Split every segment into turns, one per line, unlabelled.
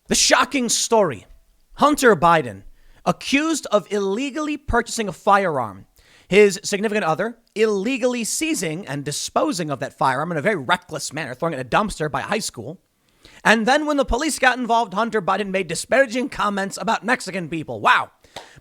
The shocking story. Hunter Biden, accused of illegally purchasing a firearm. His significant other illegally seizing and disposing of that firearm in a very reckless manner, throwing it in a dumpster by a high school. And then when the police got involved, Hunter Biden made disparaging comments about Mexican people. Wow.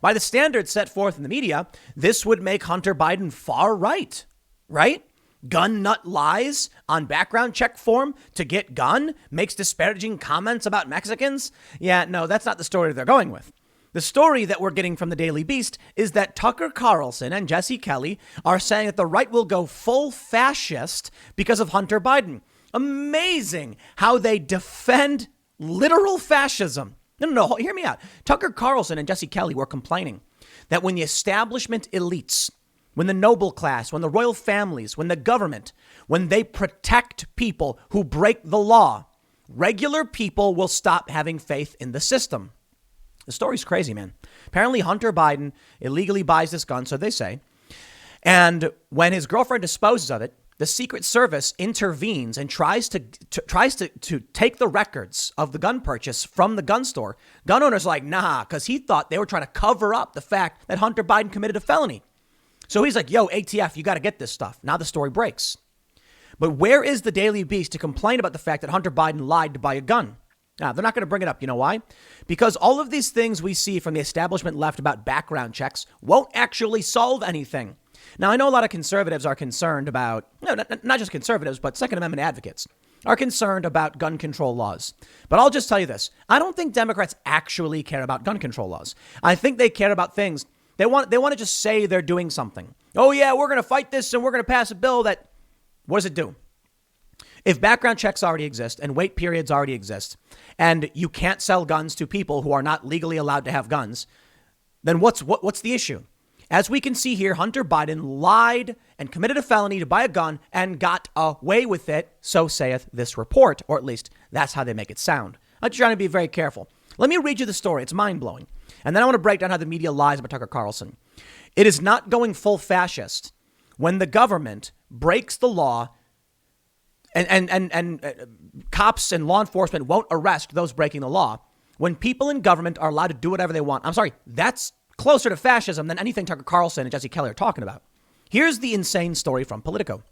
By the standards set forth in the media, this would make Hunter Biden far right, right? Gun nut lies on background check form to get gun, makes disparaging comments about Mexicans. Yeah, no, that's not the story they're going with. The story that we're getting from the Daily Beast is that Tucker Carlson and Jesse Kelly are saying that the right will go full fascist because of Hunter Biden. Amazing how they defend literal fascism. No, hear me out. Tucker Carlson and Jesse Kelly were complaining that when the establishment elites, when the noble class, when the royal families, when the government, when they protect people who break the law, regular people will stop having faith in the system. The story's crazy, man. Apparently, Hunter Biden illegally buys this gun, so they say. And when his girlfriend disposes of it, the Secret Service intervenes and tries to take the records of the gun purchase from the gun store. Gun owners are like, nah, because he thought they were trying to cover up the fact that Hunter Biden committed a felony. So he's like, yo, ATF, you got to get this stuff. Now the story breaks. But where is the Daily Beast to complain about the fact that Hunter Biden lied to buy a gun? Now, they're not going to bring it up. You know why? Because all of these things we see from the establishment left about background checks won't actually solve anything. Now, I know a lot of conservatives are concerned about, not just conservatives, but Second Amendment advocates are concerned about gun control laws. But I'll just tell you this. I don't think Democrats actually care about gun control laws. I think they care about things. They want to just say they're doing something. Oh, yeah, we're going to fight this and we're going to pass a bill that, what does it do? If background checks already exist and wait periods already exist, and you can't sell guns to people who are not legally allowed to have guns, then what's the issue? As we can see here, Hunter Biden lied and committed a felony to buy a gun and got away with it, so saith this report, or at least that's how they make it sound. I'm trying to be very careful. Let me read you the story. It's mind-blowing. And then I want to break down how the media lies about Tucker Carlson. It is not going full fascist when the government breaks the law and cops and law enforcement won't arrest those breaking the law. When people in government are allowed to do whatever they want. I'm sorry, that's closer to fascism than anything Tucker Carlson and Jesse Kelly are talking about. Here's the insane story from Politico.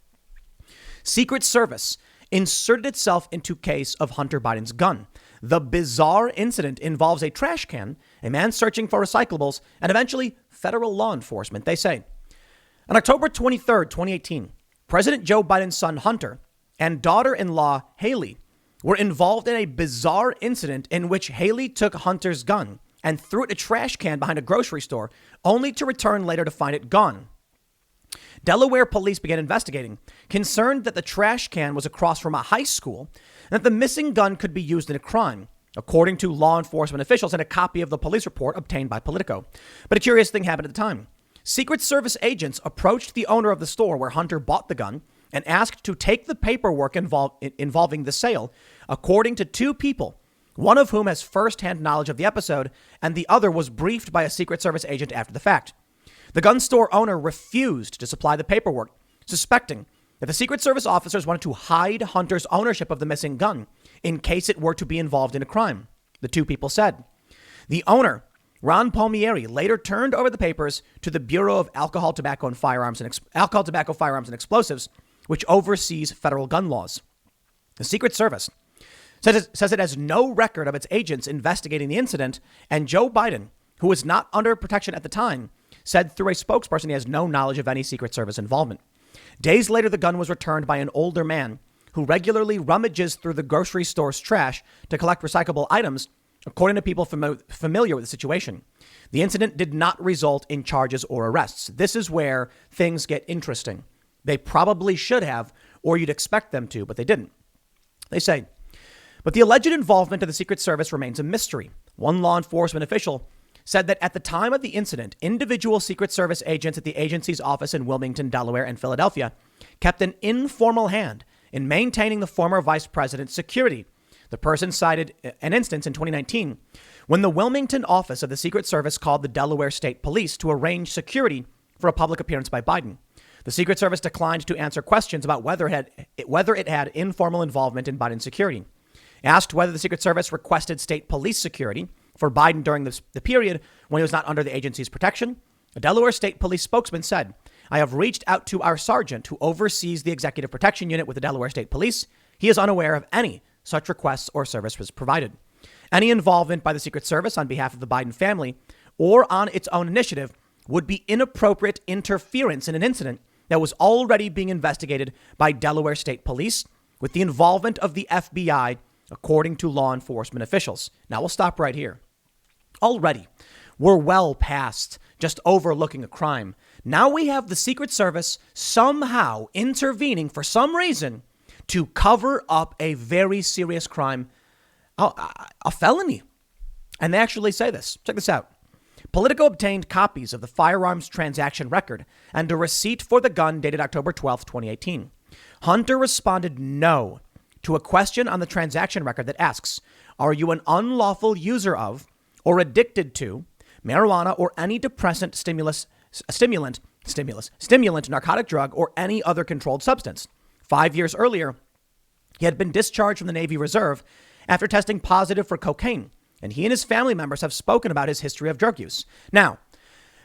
Secret Service inserted itself into case of Hunter Biden's gun. The bizarre incident involves a trash can, a man searching for recyclables, and eventually federal law enforcement. They say, on October 23rd, 2018, President Joe Biden's son, Hunter, and daughter-in-law, Haley, were involved in a bizarre incident in which Haley took Hunter's gun and threw it in a trash can behind a grocery store, only to return later to find it gone. Delaware police began investigating, concerned that the trash can was across from a high school and that the missing gun could be used in a crime, according to law enforcement officials and a copy of the police report obtained by Politico. But a curious thing happened at the time. Secret Service agents approached the owner of the store where Hunter bought the gun and asked to take the paperwork involving the sale, according to two people, one of whom has firsthand knowledge of the episode, and the other was briefed by a Secret Service agent after the fact. The gun store owner refused to supply the paperwork, suspecting that the Secret Service officers wanted to hide Hunter's ownership of the missing gun in case it were to be involved in a crime, the two people said. The owner, Ron Palmieri, later turned over the papers to the Bureau of Alcohol, Tobacco, Firearms and Explosives, which oversees federal gun laws. The Secret Service says it has no record of its agents investigating the incident, and Joe Biden, who was not under protection at the time, said through a spokesperson he has no knowledge of any Secret Service involvement. Days later, the gun was returned by an older man who regularly rummages through the grocery store's trash to collect recyclable items, according to people familiar with the situation. The incident did not result in charges or arrests. This is where things get interesting. They probably should have, or you'd expect them to, but they didn't. They say, but the alleged involvement of the Secret Service remains a mystery. One law enforcement official said that at the time of the incident, individual Secret Service agents at the agency's office in Wilmington, Delaware, and Philadelphia kept an informal hand in maintaining the former vice president's security. The person cited an instance in 2019 when the Wilmington office of the Secret Service called the Delaware State Police to arrange security for a public appearance by Biden. The Secret Service declined to answer questions about whether it had informal involvement in Biden's security. Asked whether the Secret Service requested state police security for Biden during the period when he was not under the agency's protection, a Delaware State Police spokesman said, "I have reached out to our sergeant who oversees the executive protection unit with the Delaware State Police. He is unaware of any such requests or service was provided. Any involvement by the Secret Service on behalf of the Biden family or on its own initiative would be inappropriate interference in an incident that was already being investigated by Delaware State Police with the involvement of the FBI, according to law enforcement officials." Now we'll stop right here. Already, we're well past just overlooking a crime. Now we have the Secret Service somehow intervening for some reason to cover up a very serious crime, a felony. And they actually say this. Check this out. Politico obtained copies of the firearms transaction record and a receipt for the gun dated October 12th, 2018. Hunter responded no to a question on the transaction record that asks, "Are you an unlawful user of or addicted to marijuana or any depressant, stimulant, narcotic drug, or any other controlled substance?" 5 years earlier, he had been discharged from the Navy Reserve after testing positive for cocaine, and he and his family members have spoken about his history of drug use. Now,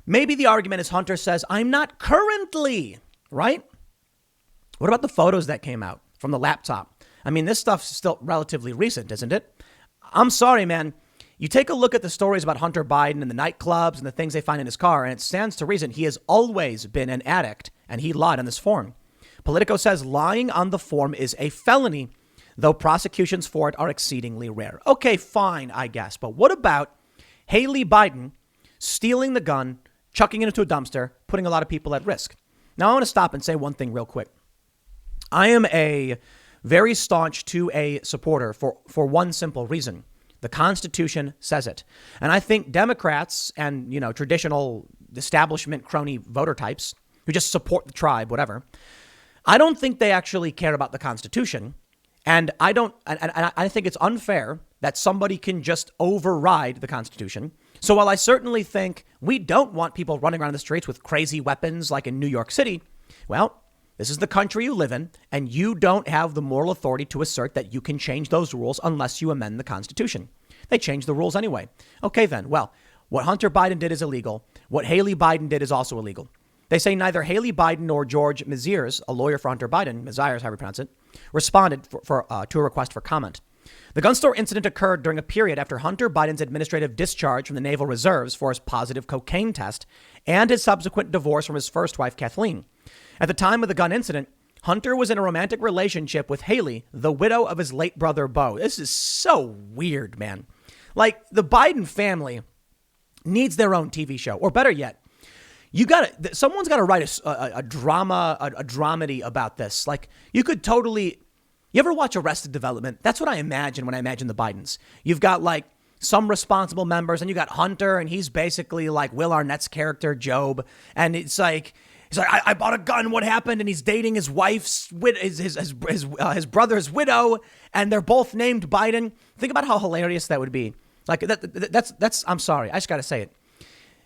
maybe the argument is Hunter says, "I'm not currently," right? What about the photos that came out from the laptop? I mean, this stuff's still relatively recent, isn't it? I'm sorry, man. You take a look at the stories about Hunter Biden and the nightclubs and the things they find in his car, and it stands to reason he has always been an addict, and he lied on this form. Politico says lying on the form is a felony, though prosecutions for it are exceedingly rare. Okay, fine, I guess. But what about Haley Biden stealing the gun, chucking it into a dumpster, putting a lot of people at risk? Now, I want to stop and say one thing real quick. I am a very staunch 2A supporter for one simple reason. The Constitution says it. And I think Democrats and, traditional establishment crony voter types who just support the tribe, whatever, I don't think they actually care about the Constitution. And I think it's unfair that somebody can just override the Constitution. So while I certainly think we don't want people running around the streets with crazy weapons like in New York City, well, this is the country you live in, and you don't have the moral authority to assert that you can change those rules unless you amend the Constitution. They changed the rules anyway. Okay, then. Well, what Hunter Biden did is illegal. What Haley Biden did is also illegal. They say neither Haley Biden nor George Maziers, a lawyer for Hunter Biden, Maziers, however you pronounce it, responded to a request for comment. The gun store incident occurred during a period after Hunter Biden's administrative discharge from the Naval Reserves for his positive cocaine test and his subsequent divorce from his first wife, Kathleen. At the time of the gun incident, Hunter was in a romantic relationship with Haley, the widow of his late brother, Beau. This is so weird, man. Like, the Biden family needs their own TV show, or better yet, someone's got to write a dramedy about this. Like, you ever watch Arrested Development? That's what I imagine when I imagine the Bidens. You've got like some responsible members, and you got Hunter, and he's basically like Will Arnett's character, Job. And it's like, he's like, I bought a gun. What happened? And he's dating his wife's, his brother's widow, and they're both named Biden. Think about how hilarious that would be. Like that's. I'm sorry, I just got to say it.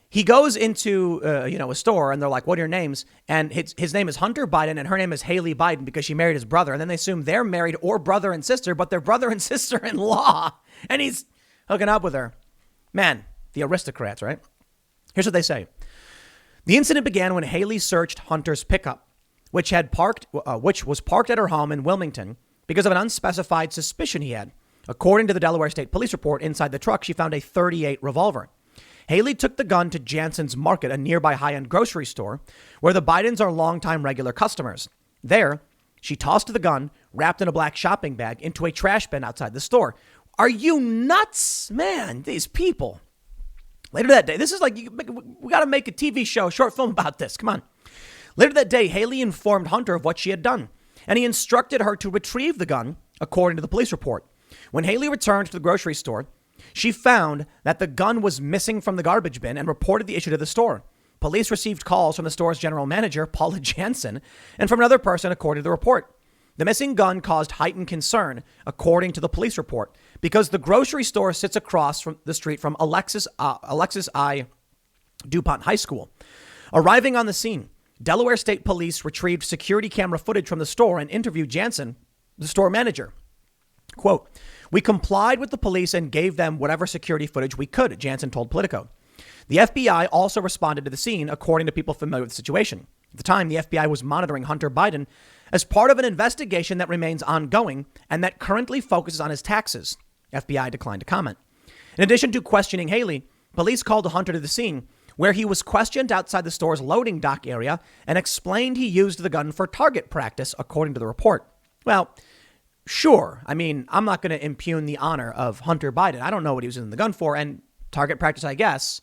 He goes into a store, and they're like, "What are your names?" And his name is Hunter Biden, and her name is Haley Biden because she married his brother. And then they assume they're married or brother and sister, but they're brother and sister-in-law, and he's hooking up with her. Man, the aristocrats, right? Here's what they say. The incident began when Haley searched Hunter's pickup, which was parked at her home in Wilmington because of an unspecified suspicion he had. According to the Delaware State Police report, inside the truck, she found a .38 revolver. Haley took the gun to Jansen's Market, a nearby high-end grocery store, where the Bidens are longtime regular customers. There, she tossed the gun, wrapped in a black shopping bag, into a trash bin outside the store. Are you nuts? Man, these people. Later that day, this is like, we got to make a TV show, short film about this. Come on. Later that day, Haley informed Hunter of what she had done, and he instructed her to retrieve the gun, according to the police report. When Haley returned to the grocery store, she found that the gun was missing from the garbage bin and reported the issue to the store. Police received calls from the store's general manager, Paula Jansen, and from another person, according to the report. The missing gun caused heightened concern, according to the police report, because the grocery store sits across from the street from Alexis I. DuPont High School. Arriving on the scene, Delaware State Police retrieved security camera footage from the store and interviewed Jansen, the store manager. Quote, We complied with the police and gave them whatever security footage we could, Jansen told Politico. The FBI also responded to the scene, according to people familiar with the situation. At the time, the FBI was monitoring Hunter Biden as part of an investigation that remains ongoing and that currently focuses on his taxes. FBI declined to comment. In addition to questioning Haley, police called Hunter to the scene, where he was questioned outside the store's loading dock area and explained he used the gun for target practice, according to the report. Well, sure. I mean, I'm not going to impugn the honor of Hunter Biden. I don't know what he was using the gun for, and target practice, I guess.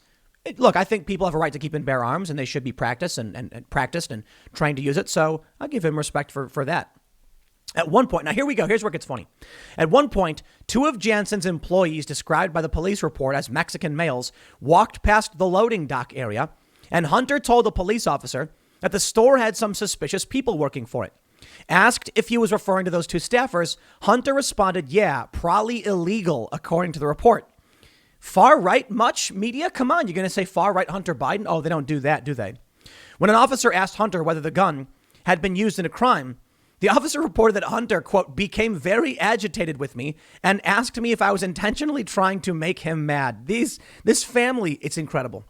Look, I think people have a right to keep and bear arms, and they should be practiced and practiced and trained to use it. So I give him respect for that. At one point, now here we go. Here's where it gets funny. At one point, two of Jansen's employees, described by the police report as Mexican males, walked past the loading dock area, and Hunter told the police officer that the store had some suspicious people working for it. Asked if he was referring to those two staffers, Hunter responded, yeah, probably illegal, according to the report. Far right much, media? Come on, you're going to say far right Hunter Biden? Oh, they don't do that, do they? When an officer asked Hunter whether the gun had been used in a crime, the officer reported that Hunter, quote, became very agitated with me and asked me if I was intentionally trying to make him mad. This family, it's incredible.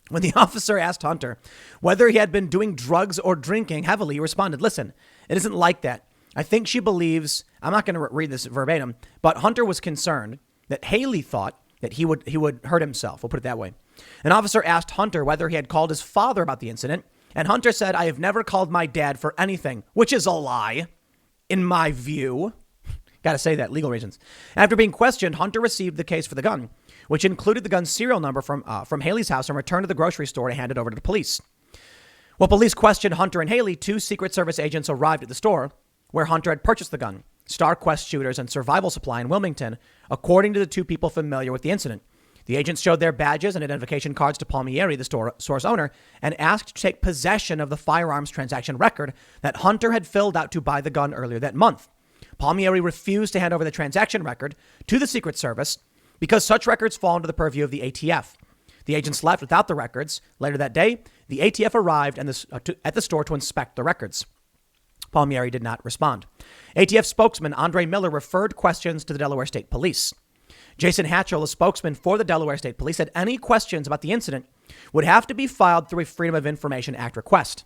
When the officer asked Hunter whether he had been doing drugs or drinking heavily, he responded, listen, it isn't like that. I think she believes, I'm not going to read this verbatim, but Hunter was concerned that Haley thought that he would hurt himself. We'll put it that way. An officer asked Hunter whether he had called his father about the incident, and Hunter said, I have never called my dad for anything, which is a lie, in my view. Got to say that, legal reasons. After being questioned, Hunter received the case for the gun, which included the gun's serial number from Haley's house, and returned to the grocery store to hand it over to the police. While police questioned Hunter and Haley, two Secret Service agents arrived at the store where Hunter had purchased the gun, Star Quest Shooters and Survival Supply in Wilmington, according to the two people familiar with the incident. The agents showed their badges and identification cards to Palmieri, the store's owner, and asked to take possession of the firearms transaction record that Hunter had filled out to buy the gun earlier that month. Palmieri refused to hand over the transaction record to the Secret Service because such records fall under the purview of the ATF. The agents left without the records. Later that day, the ATF arrived at the store to inspect the records. Palmieri did not respond. ATF spokesman Andre Miller referred questions to the Delaware State Police. Jason Hatchell, a spokesman for the Delaware State Police, said any questions about the incident would have to be filed through a Freedom of Information Act request.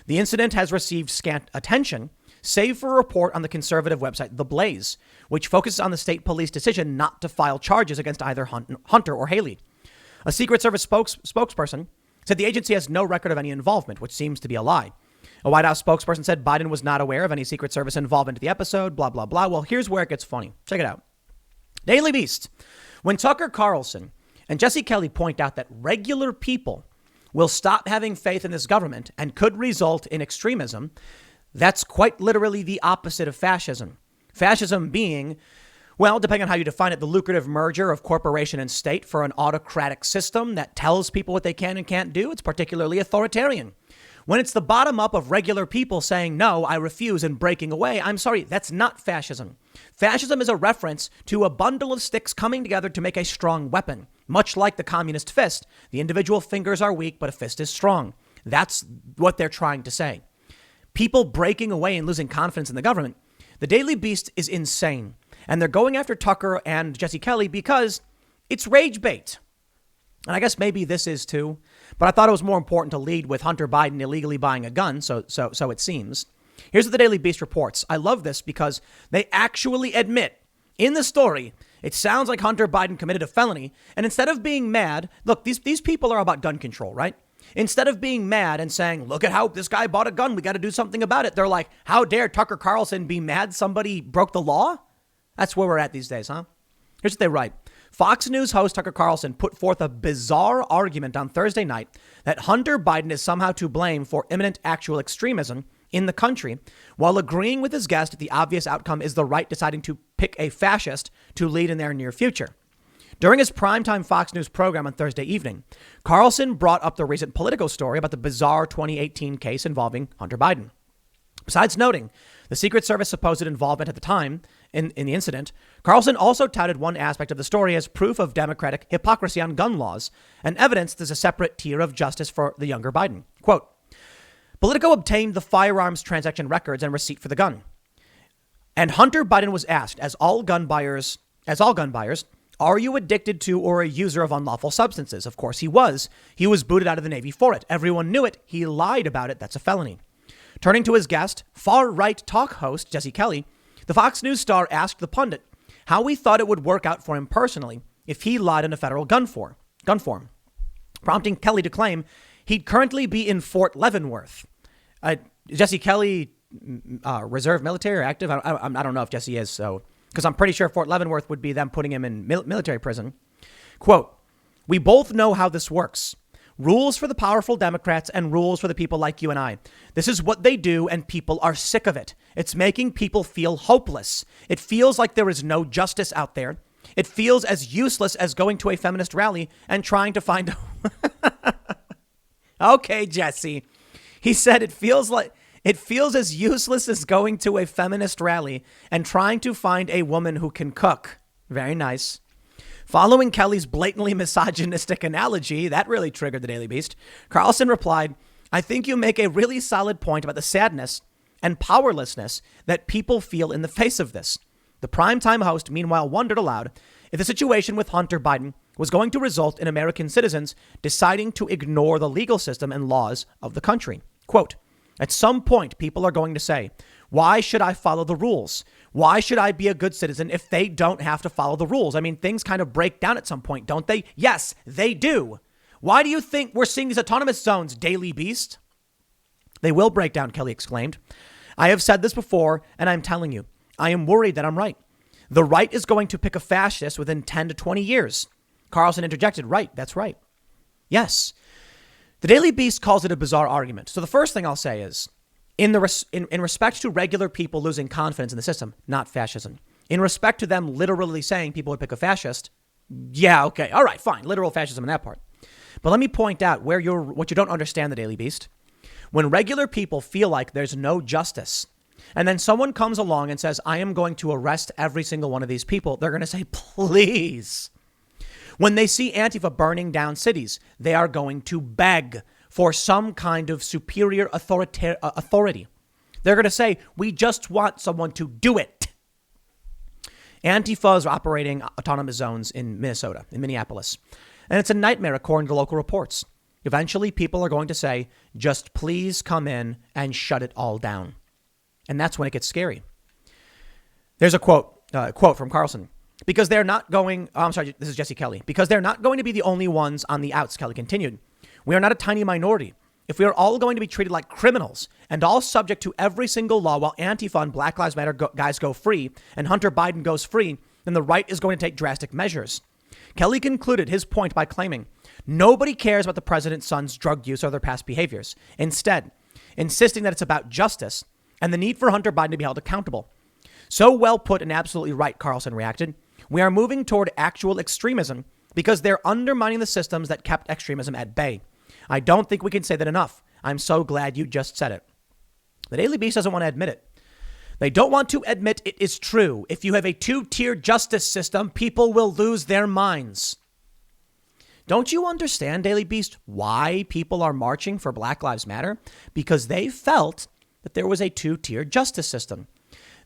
The incident has received scant attention, save for a report on the conservative website The Blaze, which focuses on the state police decision not to file charges against either Hunter or Haley. A Secret Service spokesperson said the agency has no record of any involvement, which seems to be a lie. A White House spokesperson said Biden was not aware of any Secret Service involvement in the episode, blah, blah, blah. Well, here's where it gets funny. Check it out. Daily Beast. When Tucker Carlson and Jesse Kelly point out that regular people will stop having faith in this government and could result in extremism, that's quite literally the opposite of fascism. Fascism being, well, depending on how you define it, the lucrative merger of corporation and state for an autocratic system that tells people what they can and can't do. It's particularly authoritarian. When it's the bottom up of regular people saying, no, I refuse, and breaking away, I'm sorry, that's not fascism. Fascism is a reference to a bundle of sticks coming together to make a strong weapon. Much like the communist fist, the individual fingers are weak, but a fist is strong. That's what they're trying to say. People breaking away and losing confidence in the government. The Daily Beast is insane. And they're going after Tucker and Jesse Kelly because it's rage bait. And I guess maybe this is too. But I thought it was more important to lead with Hunter Biden illegally buying a gun, so it seems. Here's what the Daily Beast reports. I love this because they actually admit in the story, it sounds like Hunter Biden committed a felony. And instead of being mad, look, these people are about gun control, right? Instead of being mad and saying, look at how this guy bought a gun, we got to do something about it. They're like, how dare Tucker Carlson be mad somebody broke the law? That's where we're at these days, huh? Here's what they write. Fox News host Tucker Carlson put forth a bizarre argument on Thursday night that Hunter Biden is somehow to blame for imminent actual extremism in the country, while agreeing with his guest that the obvious outcome is the right deciding to pick a fascist to lead in their near future. During his primetime Fox News program on Thursday evening, Carlson brought up the recent Politico story about the bizarre 2018 case involving Hunter Biden. Besides noting the Secret Service supposed involvement at the time in the incident, Carlson also touted one aspect of the story as proof of Democratic hypocrisy on gun laws and evidence there's a separate tier of justice for the younger Biden. Quote, Politico obtained the firearms transaction records and receipt for the gun. And Hunter Biden was asked, as all gun buyers as all gun buyers, are you addicted to or a user of unlawful substances? Of course he was. He was booted out of the Navy for it. Everyone knew it. He lied about it. That's a felony. Turning to his guest, far-right talk host Jesse Kelly, the Fox News star asked the pundit how he thought it would work out for him personally if he lied in a federal gun form, prompting Kelly to claim he'd currently be in Fort Leavenworth. Jesse Kelly, reserve military or active? I don't know if Jesse is, so because I'm pretty sure Fort Leavenworth would be them putting him in military prison. Quote, "We both know how this works. Rules for the powerful Democrats and rules for the people like you and I. This is what they do, and people are sick of it. It's making people feel hopeless. It feels like there is no justice out there. It feels as useless as going to a feminist rally and trying to find..." Okay, Jesse. He said it feels as useless as going to a feminist rally and trying to find a woman who can cook. Very nice. Following Kelly's blatantly misogynistic analogy, that really triggered the Daily Beast, Carlson replied, "I think you make a really solid point about the sadness and powerlessness that people feel in the face of this." The primetime host, meanwhile, wondered aloud if the situation with Hunter Biden was going to result in American citizens deciding to ignore the legal system and laws of the country. Quote, "At some point, people are going to say, why should I follow the rules? Why should I be a good citizen if they don't have to follow the rules? I mean, things kind of break down at some point, don't they? Yes, they do. Why do you think we're seeing these autonomous zones, Daily Beast?" "They will break down," Kelly exclaimed. "I have said this before, and I'm telling you, I am worried that I'm right. The right is going to pick a fascist within 10 to 20 years. Carlson interjected, "Right, that's right." Yes. The Daily Beast calls it a bizarre argument. So the first thing I'll say is, in respect to regular people losing confidence in the system, not fascism. In respect to them literally saying people would pick a fascist, yeah, okay, all right, fine, literal fascism in that part. But let me point out what you don't understand, the Daily Beast. When regular people feel like there's no justice, and then someone comes along and says, I am going to arrest every single one of these people, they're going to say, please. When they see Antifa burning down cities, they are going to beg for some kind of superior authority. They're going to say, we just want someone to do it. Antifa is operating autonomous zones in Minnesota, in Minneapolis. And it's a nightmare, according to local reports. Eventually, people are going to say, just please come in and shut it all down. And that's when it gets scary. There's a quote from Carlson. Because they're not going, this is Jesse Kelly. Because they're not going to be the only ones on the outs, Kelly continued. We are not a tiny minority. If we are all going to be treated like criminals and all subject to every single law while Antifa and Black Lives Matter guys go free and Hunter Biden goes free, then the right is going to take drastic measures. Kelly concluded his point by claiming nobody cares about the president's son's drug use or their past behaviors. Instead, insisting that it's about justice and the need for Hunter Biden to be held accountable. So well put and absolutely right, Carlson reacted. We are moving toward actual extremism because they're undermining the systems that kept extremism at bay. I don't think we can say that enough. I'm so glad you just said it. The Daily Beast doesn't want to admit it. They don't want to admit it is true. If you have a two-tier justice system, people will lose their minds. Don't you understand, Daily Beast, why people are marching for Black Lives Matter? Because they felt that there was a two-tier justice system.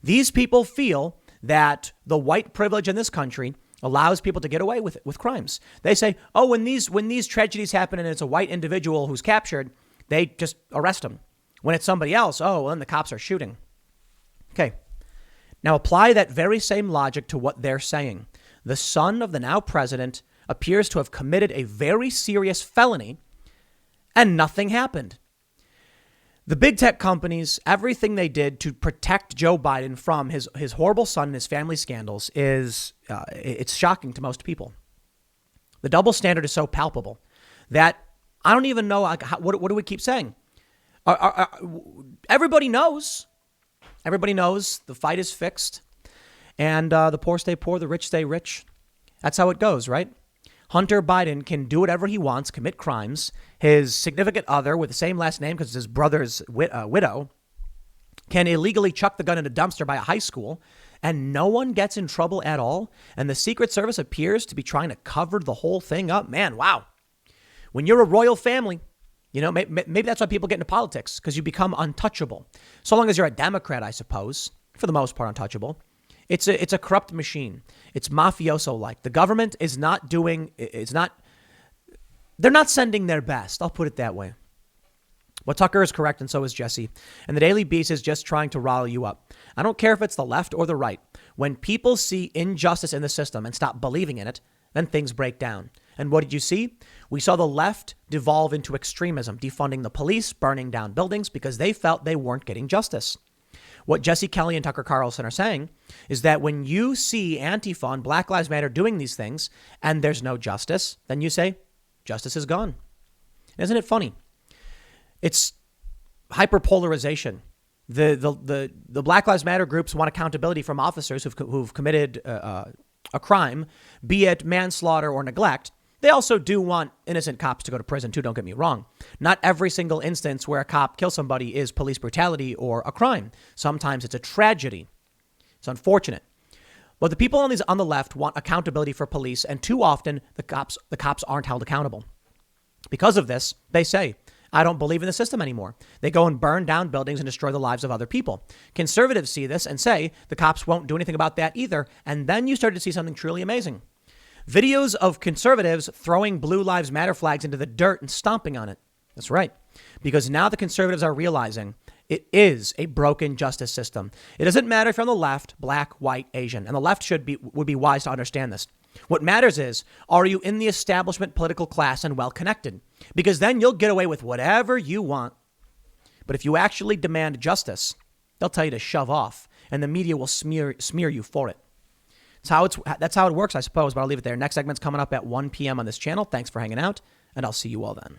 These people feel that the white privilege in this country allows people to get away with crimes. They say, oh, when these tragedies happen and it's a white individual who's captured, they just arrest him. When it's somebody else, oh, well, then the cops are shooting. Okay. Now apply that very same logic to what they're saying. The son of the now president appears to have committed a very serious felony and nothing happened. The big tech companies, everything they did to protect Joe Biden from his horrible son and his family scandals is it's shocking to most people. The double standard is so palpable that I don't even know what do we keep saying? Everybody knows. Everybody knows the fight is fixed, and the poor stay poor, the rich stay rich. That's how it goes, right? Hunter Biden can do whatever he wants, commit crimes. His significant other with the same last name because it's his brother's widow can illegally chuck the gun in a dumpster by a high school and no one gets in trouble at all. And the Secret Service appears to be trying to cover the whole thing up. Man, wow. When you're a royal family, you know, maybe that's why people get into politics, because you become untouchable. So long as you're a Democrat, I suppose, for the most part, untouchable. It's a corrupt machine. It's mafioso-like. The government is not doing, they're not sending their best. I'll put it that way. What Tucker is correct, and so is Jesse. And the Daily Beast is just trying to rile you up. I don't care if it's the left or the right. When people see injustice in the system and stop believing in it, then things break down. And what did you see? We saw the left devolve into extremism, defunding the police, burning down buildings because they felt they weren't getting justice. What Jesse Kelly and Tucker Carlson are saying is that when you see Antifa and Black Lives Matter doing these things and there's no justice, then you say, justice is gone. Isn't it funny? It's hyperpolarization. The Black Lives Matter groups want accountability from officers who've committed a crime, be it manslaughter or neglect. They also do want innocent cops to go to prison too, don't get me wrong. Not every single instance where a cop kills somebody is police brutality or a crime. Sometimes it's a tragedy. It's unfortunate. But the people on the left want accountability for police, and too often the cops aren't held accountable. Because of this, they say, I don't believe in the system anymore. They go and burn down buildings and destroy the lives of other people. Conservatives see this and say the cops won't do anything about that either. And then you start to see something truly amazing. Videos of conservatives throwing Blue Lives Matter flags into the dirt and stomping on it. That's right. Because now the conservatives are realizing it is a broken justice system. It doesn't matter if you're on the left, black, white, Asian. And the left would be wise to understand this. What matters is, are you in the establishment political class and well connected? Because then you'll get away with whatever you want. But if you actually demand justice, they'll tell you to shove off, and the media will smear you for it. That's how it works, I suppose, but I'll leave it there. Next segment's coming up at 1 p.m. on this channel. Thanks for hanging out, and I'll see you all then.